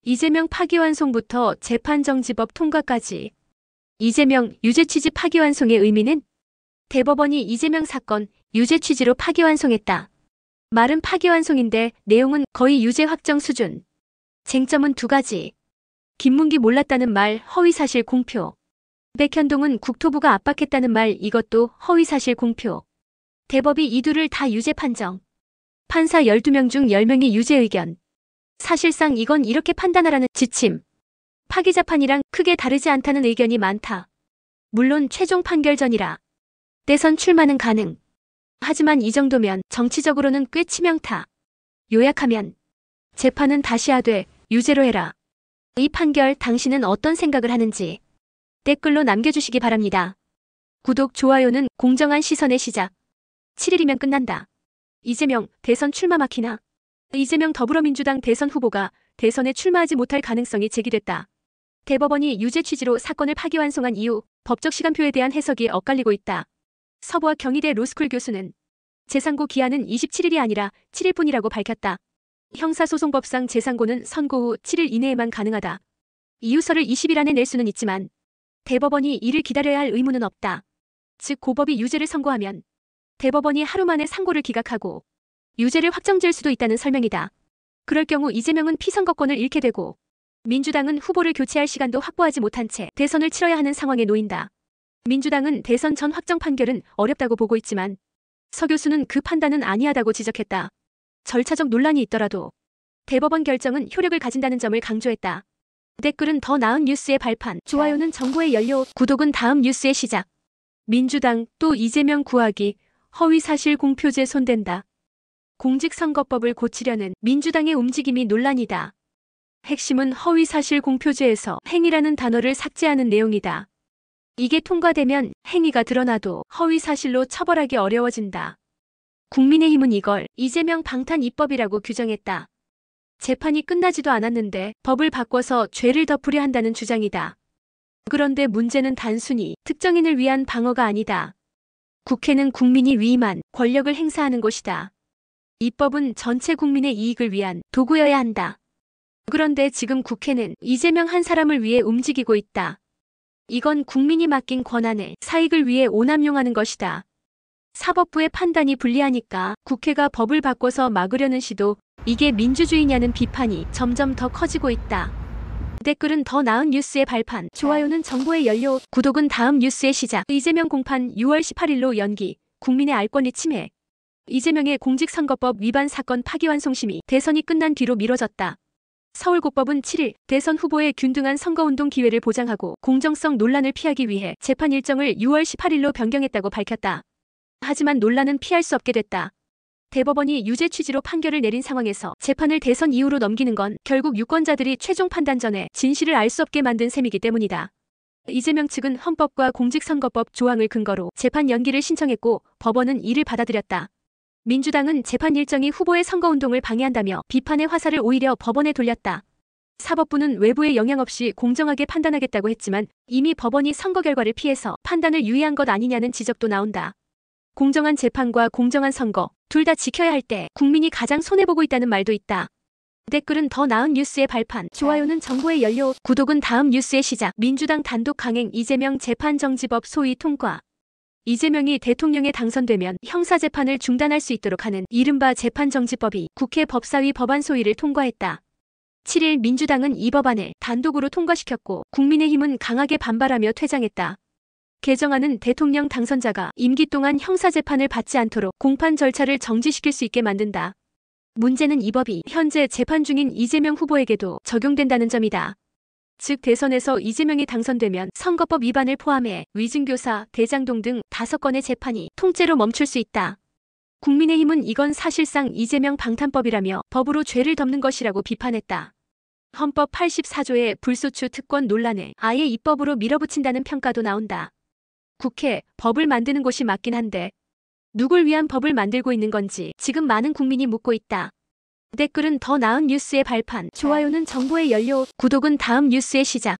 이재명 파기환송부터 재판정지법 통과까지. 이재명 유죄 취지 파기환송의 의미는? 대법원이 이재명 사건 유죄 취지로 파기환송했다. 말은 파기환송인데 내용은 거의 유죄 확정 수준. 쟁점은 두 가지. 김문기 몰랐다는 말 허위사실 공표. 백현동은 국토부가 압박했다는 말 이것도 허위사실 공표. 대법이 이 둘을 다 유죄 판정. 판사 12명 중 10명이 유죄 의견. 사실상 이건 이렇게 판단하라는 지침. 파기자판이랑 크게 다르지 않다는 의견이 많다. 물론 최종 판결 전이라 대선 출마는 가능. 하지만 이 정도면 정치적으로는 꽤 치명타. 요약하면 재판은 다시 하되 유죄로 해라. 이 판결 당신은 어떤 생각을 하는지 댓글로 남겨주시기 바랍니다. 구독, 좋아요는 공정한 시선의 시작. 7일이면 끝난다. 이재명 대선 출마 막히나? 이재명 더불어민주당 대선 후보가 대선에 출마하지 못할 가능성이 제기됐다. 대법원이 유죄 취지로 사건을 파기환송한 이후 법적 시간표에 대한 해석이 엇갈리고 있다. 서부학 경희대 로스쿨 교수는 재상고 기한은 27일이 아니라 7일뿐이라고 밝혔다. 형사소송법상 재상고는 선고 후 7일 이내에만 가능하다. 이유서를 20일 안에 낼 수는 있지만 대법원이 이를 기다려야 할 의무는 없다. 즉 고법이 유죄를 선고하면 대법원이 하루 만에 상고를 기각하고 유죄를 확정지을 수도 있다는 설명이다. 그럴 경우 이재명은 피선거권을 잃게 되고 민주당은 후보를 교체할 시간도 확보하지 못한 채 대선을 치러야 하는 상황에 놓인다. 민주당은 대선 전 확정 판결은 어렵다고 보고 있지만 서 교수는 그 판단은 아니하다고 지적했다. 절차적 논란이 있더라도 대법원 결정은 효력을 가진다는 점을 강조했다. 댓글은 더 나은 뉴스의 발판, 좋아요는 정보의 연료, 구독은 다음 뉴스의 시작. 민주당 또 이재명 구하기, 허위사실 공표죄 손댄다. 공직선거법을 고치려는 민주당의 움직임이 논란이다. 핵심은 허위사실 공표죄에서 행위라는 단어를 삭제하는 내용이다. 이게 통과되면 행위가 드러나도 허위사실로 처벌하기 어려워진다. 국민의힘은 이걸 이재명 방탄 입법이라고 규정했다. 재판이 끝나지도 않았는데 법을 바꿔서 죄를 덮으려 한다는 주장이다. 그런데 문제는 단순히 특정인을 위한 방어가 아니다. 국회는 국민이 위임한 권력을 행사하는 곳이다. 입법은 전체 국민의 이익을 위한 도구여야 한다. 그런데 지금 국회는 이재명 한 사람을 위해 움직이고 있다. 이건 국민이 맡긴 권한을 사익을 위해 오남용하는 것이다. 사법부의 판단이 불리하니까 국회가 법을 바꿔서 막으려는 시도, 이게 민주주의냐는 비판이 점점 더 커지고 있다. 댓글은 더 나은 뉴스의 발판, 좋아요는 정보의 연료, 구독은 다음 뉴스의 시작. 이재명 공판 6월 18일로 연기, 국민의 알권리 침해. 이재명의 공직선거법 위반 사건 파기환송심이 대선이 끝난 뒤로 미뤄졌다. 서울고법은 7일 대선 후보의 균등한 선거운동 기회를 보장하고 공정성 논란을 피하기 위해 재판 일정을 6월 18일로 변경했다고 밝혔다. 하지만 논란은 피할 수 없게 됐다. 대법원이 유죄 취지로 판결을 내린 상황에서 재판을 대선 이후로 넘기는 건 결국 유권자들이 최종 판단 전에 진실을 알 수 없게 만든 셈이기 때문이다. 이재명 측은 헌법과 공직선거법 조항을 근거로 재판 연기를 신청했고 법원은 이를 받아들였다. 민주당은 재판 일정이 후보의 선거운동을 방해한다며 비판의 화살을 오히려 법원에 돌렸다. 사법부는 외부의 영향 없이 공정하게 판단하겠다고 했지만 이미 법원이 선거 결과를 피해서 판단을 유예한 것 아니냐는 지적도 나온다. 공정한 재판과 공정한 선거, 둘 다 지켜야 할 때 국민이 가장 손해보고 있다는 말도 있다. 댓글은 더 나은 뉴스의 발판, 좋아요는 정보의 연료, 구독은 다음 뉴스의 시작. 민주당 단독 강행 이재명 재판정지법 소위 통과. 이재명이 대통령에 당선되면 형사재판을 중단할 수 있도록 하는 이른바 재판정지법이 국회 법사위 법안 소위를 통과했다. 7일 민주당은 이 법안을 단독으로 통과시켰고 국민의힘은 강하게 반발하며 퇴장했다. 개정안은 대통령 당선자가 임기 동안 형사재판을 받지 않도록 공판 절차를 정지시킬 수 있게 만든다. 문제는 이 법이 현재 재판 중인 이재명 후보에게도 적용된다는 점이다. 즉 대선에서 이재명이 당선되면 선거법 위반을 포함해 위증교사, 대장동 등 5건의 재판이 통째로 멈출 수 있다. 국민의힘은 이건 사실상 이재명 방탄법이라며 법으로 죄를 덮는 것이라고 비판했다. 헌법 84조의 불소추 특권 논란을 아예 입법으로 밀어붙인다는 평가도 나온다. 국회, 법을 만드는 곳이 맞긴 한데 누굴 위한 법을 만들고 있는 건지 지금 많은 국민이 묻고 있다. 댓글은 더 나은 뉴스의 발판, 좋아요는 정보의 연료, 구독은 다음 뉴스의 시작.